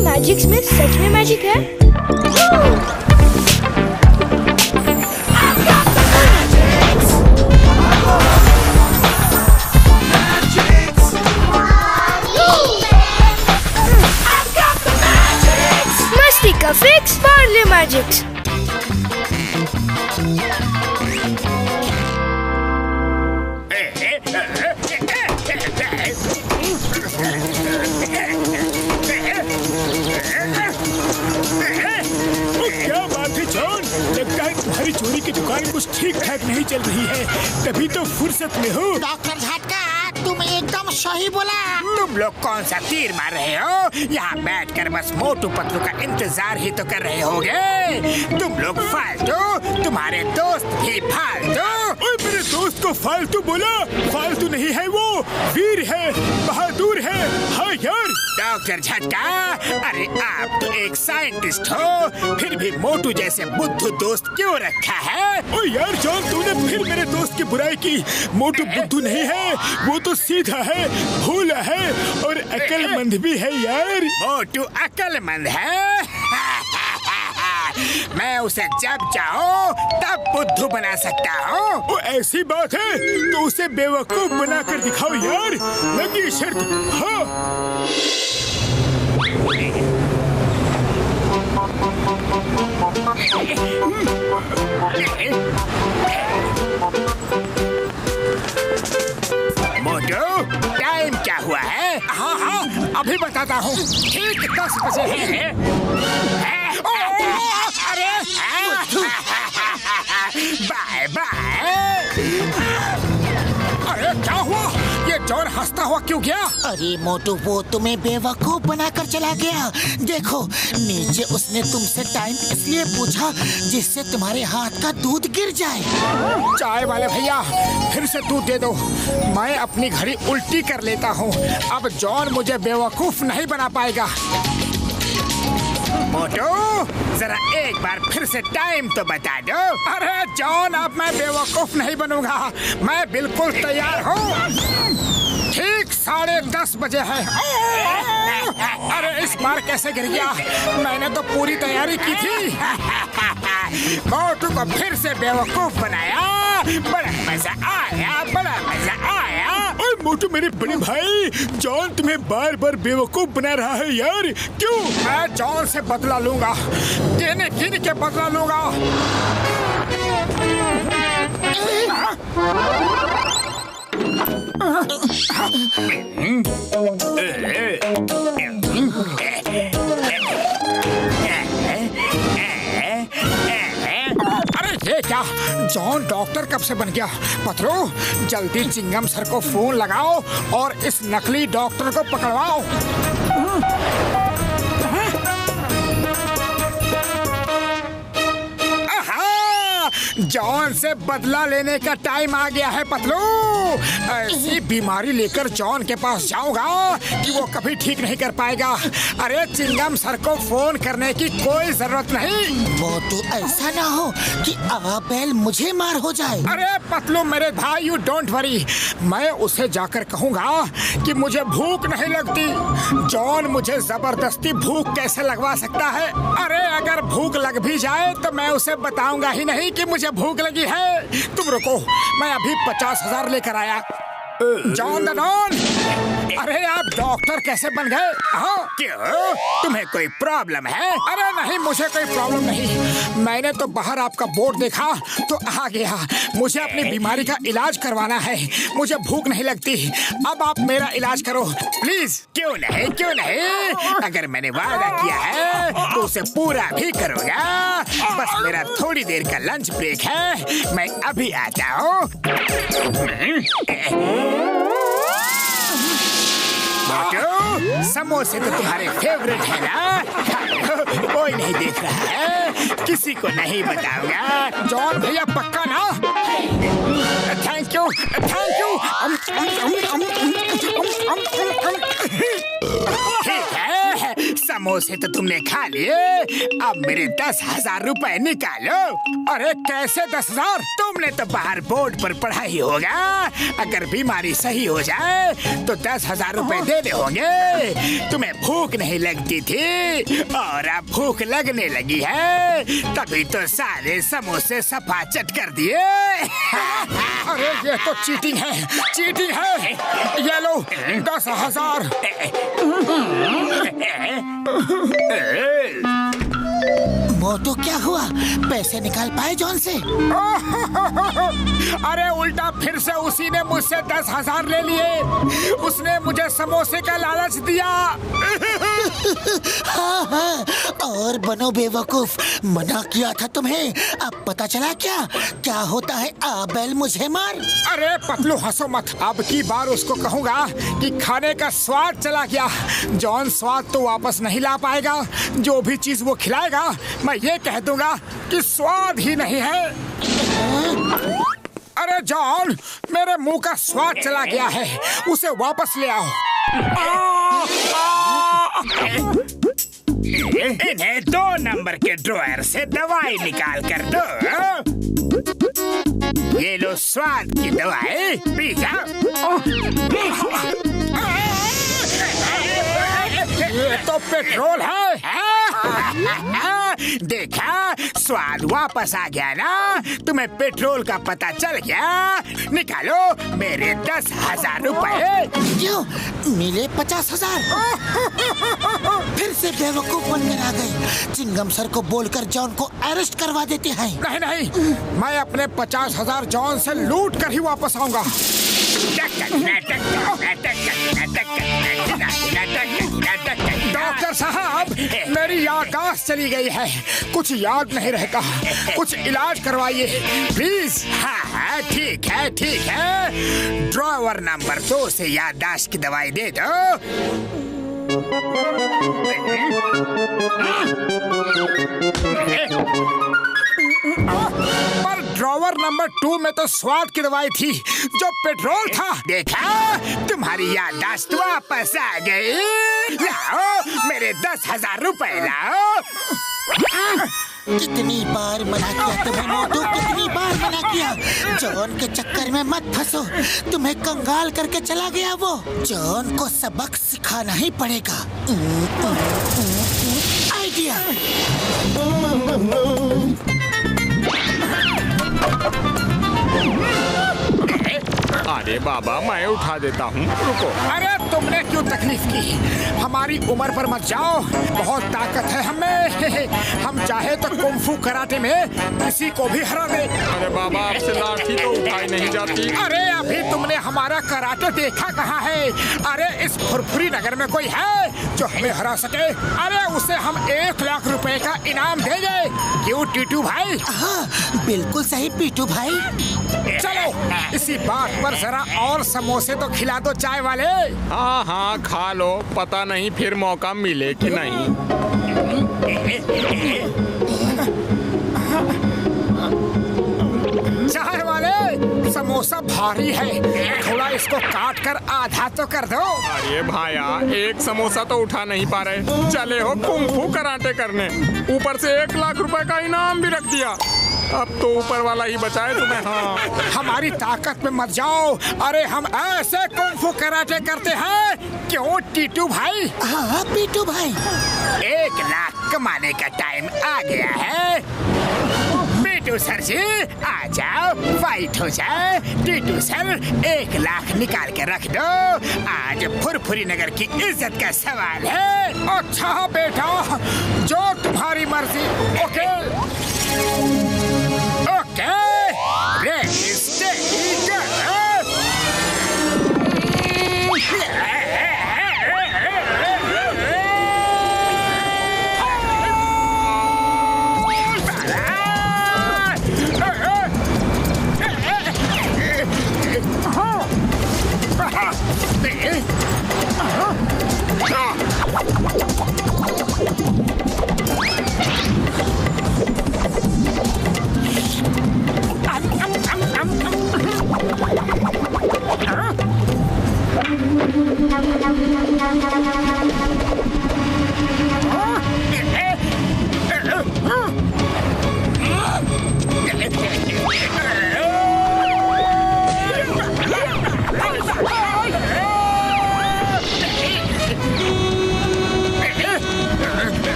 Magics में सच में magic है? मस्ती का फिक्स पार्ले मैजिक्स। क्या बात है जॉन, लगता है तुम्हारी चोरी की दुकान कुछ ठीक ठाक नहीं चल रही है, तभी तो फुर्सत में हो। डॉक्टर झटका, तुम एकदम सही बोला। तुम लोग कौन सा तीर मार रहे हो? यहाँ बैठकर बस मोटू पतलू का इंतजार ही तो कर रहे होगे। तुम लोग फालतू, तुम्हारे दोस्त भी फालतू। ओए, मेरे दोस्त को फालतू बोला? फालतू नहीं है वो, वीर है, बहादुर है। हाँ यार। डॉक्टर झटका, अरे आप तो एक साइंटिस्ट हो, फिर भी मोटू जैसे बुद्धू दोस्त क्यों रखा है? ओ यार जॉन, तूने फिर मेरे दोस्त की बुराई की। मोटू बुद्धू नहीं है, वो तो सीधा है, भोला है और अक्लमंद भी है यार। मोटू अक्लमंद है? मैं उसे जब चाहूँ तब बुद्धू बना सकता हूँ। वो ऐसी बात है तो उसे बेवकूफ बना कर दिखाओ यार, लगी शर्त। हाँ। मोटू, टाइम क्या हुआ है? हाँ हाँ, अभी बताता हूँ। ठीक 10 बजे है। अरे बाय बाय। अरे क्या हुआ? ये जॉन हंसता हुआ क्यों गया? अरे मोटू, वो तुम्हें बेवकूफ बनाकर चला गया। देखो, नीचे उसने तुमसे टाइम इसलिए पूछा जिससे तुम्हारे हाथ का दूध गिर जाए। चाय वाले भैया, फिर से दूध दे दो, मैं अपनी घड़ी उल्टी कर लेता हूँ। अब जॉन मुझे बेवकूफ नहीं बना पाएगा। मोटू, जरा एक बार फिर से टाइम तो बता दो। अरे जॉन, अब मैं बेवकूफ नहीं बनूंगा, मैं बिल्कुल तैयार हूँ। ठीक 10:30 बजे है। अरे इस बार कैसे गिर गया? मैंने तो पूरी तैयारी की थी। मोटू को फिर से बेवकूफ बनाया। बड़ा मजा आया, बड़ा मजा आया। ओए मोटू, मेरे बड़े भाई, जॉन तुम्हें बार बार बेवकूफ बना रहा है यार। क्यों? मैं जॉन से बदला लूंगा, गिन के बदला लूंगा। अरे ये क्या? जॉन डॉक्टर कब से बन गया? पतलू, जल्दी चिंगम सर को फोन लगाओ और इस नकली डॉक्टर को पकड़वाओ। जॉन से बदला लेने का टाइम आ गया है पतलू। ऐसी बीमारी लेकर जॉन के पास जाऊंगा कि वो कभी ठीक नहीं कर पाएगा। अरे चिंगम सर को फोन करने की कोई जरूरत नहीं। वो तो ऐसा ना हो कि आबेल मुझे मार हो जाए। अरे पतलू मेरे भाई, यू डोंट वरी, मैं उसे जाकर कहूंगा कि मुझे भूख नहीं लगती। जॉन मुझे जबरदस्ती भूख कैसे लगवा सकता है? अरे अगर भूख लग भी जाए तो मैं उसे बताऊंगा ही नहीं कि मुझे भूख लगी है। तुम रुको, मैं अभी 50,000 लेकर आया। जॉन द डॉन, अरे आप डॉक्टर कैसे बन गए? हाँ, क्यों? तुम्हें कोई प्रॉब्लम है? अरे नहीं, मुझे कोई प्रॉब्लम नहीं। मैंने तो बाहर आपका बोर्ड देखा तो आ गया। मुझे अपनी बीमारी का इलाज करवाना है, मुझे भूख नहीं लगती। अब आप मेरा इलाज करो प्लीज। क्यों नहीं, क्यों नहीं? अगर मैंने वादा किया है तो उसे पूरा भी करूँगा। बस मेरा थोड़ी देर का लंच ब्रेक है, मैं अभी आता हूँ। मोटू, समोसे तो तुम्हारे फेवरेट है ना? कोई नहीं देख रहा है, किसी को नहीं बताऊंगा। जॉन भैया पक्का ना? Thank you, thank you. ठीक है, समोसे तो तुमने खा लिए, अब मेरे 10,000 रुपए निकालो। अरे कैसे 10,000? तुमने तो बाहर बोर्ड पर पढ़ा ही होगा, अगर बीमारी सही हो जाए तो 10,000 रुपए देने होंगे। तुम्हें भूख नहीं लगती थी और अब भूख लगने लगी है, तभी तो सारे समोसे सफाचट कर दिए। अरे ये तो चीटिंग है, चीटिंग है। ये लो 10,000। मोटू क्या हुआ? पैसे निकाल पाए जॉन से? अरे उल्टा फिर से उसी ने मुझसे 10,000 ले लिए। उसने मुझे समोसे का लालच दिया। हाँ हाँ, और बनो बेवकूफ, मना किया था तुम्हें। अब पता चला क्या क्या होता है? आबेल मुझे मार। अरे पतलू हंसो मत, अब की बार उसको कहूँगा कि खाने का स्वाद चला गया। जॉन स्वाद तो वापस नहीं ला पाएगा। जो भी चीज वो खिलाएगा मैं ये कह दूंगा कि स्वाद ही नहीं है। अरे जॉन, मेरे मुंह का स्वाद चला गया है, उसे वापस ले आओ। इन्हें 2 नंबर के ड्रॉयर से दवाई निकाल कर दो। ये लो स्वाद की दवाई, पी जाओ। ये तो पेट्रोल है। देखा, स्वाद वापस आ गया ना? तुम्हें पेट्रोल का पता चल गया? निकालो मेरे 10,000 रुपए। क्यों मिले? 50,000। फिर से बेवकूफ बनकर आ गए। चिंगम सर को बोलकर जॉन को अरेस्ट करवा देते हैं। नहीं नहीं, मैं अपने 50,000 जॉन से लूट कर ही वापस आऊंगा। डॉक्टर साहब, मेरी याददाश्त चली गई है, कुछ याद नहीं रहता। कुछ इलाज करवाइए प्लीज। हाँ ठीक है ठीक है, ड्रॉवर नंबर 2 से याददाश्त की दवाई दे दो। पर ड्रॉवर नंबर 2 में तो स्वाद की दवाई थी जो पेट्रोल था। देखा, तुम्हारी याददाश्त वापस आ गई। लाओ मेरे 10,000 रुपए लाओ। कितनी बार मना किया तुम्हें मोटू, कितनी बार मना किया। जॉन के चक्कर में मत फंसो, तुम्हें कंगाल करके चला गया वो। जॉन को सबक सिखाना ही पड़ेगा। आइडिया। अरे बाबा, मैं उठा देता हूँ, रुको। अरे तुमने क्यों तकलीफ की? हमारी उम्र पर मत जाओ, बहुत ताकत है हमें। हम चाहे तो कुंफू कराटे में किसी को भी हरा दे। अरे बाबा, आपसे लाठी तो उठाई नहीं जाती। अरे अभी तुमने हमारा कराटे देखा कहाँ है? अरे इस फुरफुरी नगर में कोई है जो हमें हरा सके? अरे उसे हम 1 लाख रुपए का इनाम देंगे। क्यों टीटू भाई? हाँ बिल्कुल सही पीटू भाई। चलो इसी बात पर जरा और समोसे तो खिला दो चाय वाले। हाँ हाँ, खा लो, पता नहीं फिर मौका मिले कि नहीं। चाय वाले, समोसा भारी है, थोड़ा इसको काट कर आधा तो कर दो। अरे भाया, एक समोसा तो उठा नहीं पा रहे, चले हो कुंफू कराटे करने, ऊपर से 1 लाख रुपए का इनाम भी रख दिया। अब तो ऊपर वाला ही बचाए तुम्हें। हाँ, हमारी ताकत में मत जाओ। अरे हम ऐसे कुंफू कराटे करते हैं। क्यों टीटू भाई? हाँ पीटू भाई, 1 लाख कमाने का टाइम आ गया है। टीटू सर जी आ जाओ, फाइट हो जाए। टीटू सर 1 लाख निकाल के रख दो, आज फुरफुरी नगर की इज्जत का सवाल है। अच्छा बेटा, जो तुम्हारी मर्जी। ओके ओके, रेडी स्टेडी गो।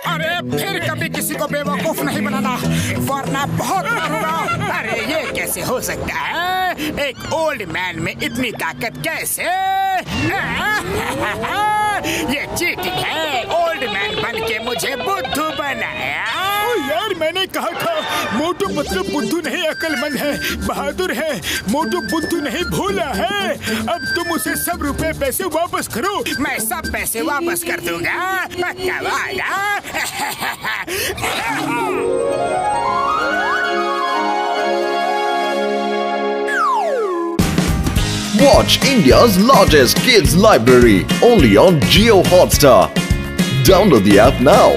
अरे फिर कभी किसी को बेवकूफ नहीं बनाना, वरना बहुत मारूंगा। अरे ये कैसे हो सकता है? एक ओल्ड मैन में इतनी ताकत कैसे? ये चीटिंग है। ओल्ड मैन बन के मुझे बुद्धू बनाया। यार मैंने कहा था मोटू मतलब बुद्धू नहीं अक्लमंद है, बहादुर है। मोटू बुद्धू नहीं भूला है। अब तुम उसे सब रुपए पैसे वापस करो। मैं सब पैसे वापस कर दूंगा, पक्का वादा। Watch India's largest kids library only on Jio Hotstar. Download the app now.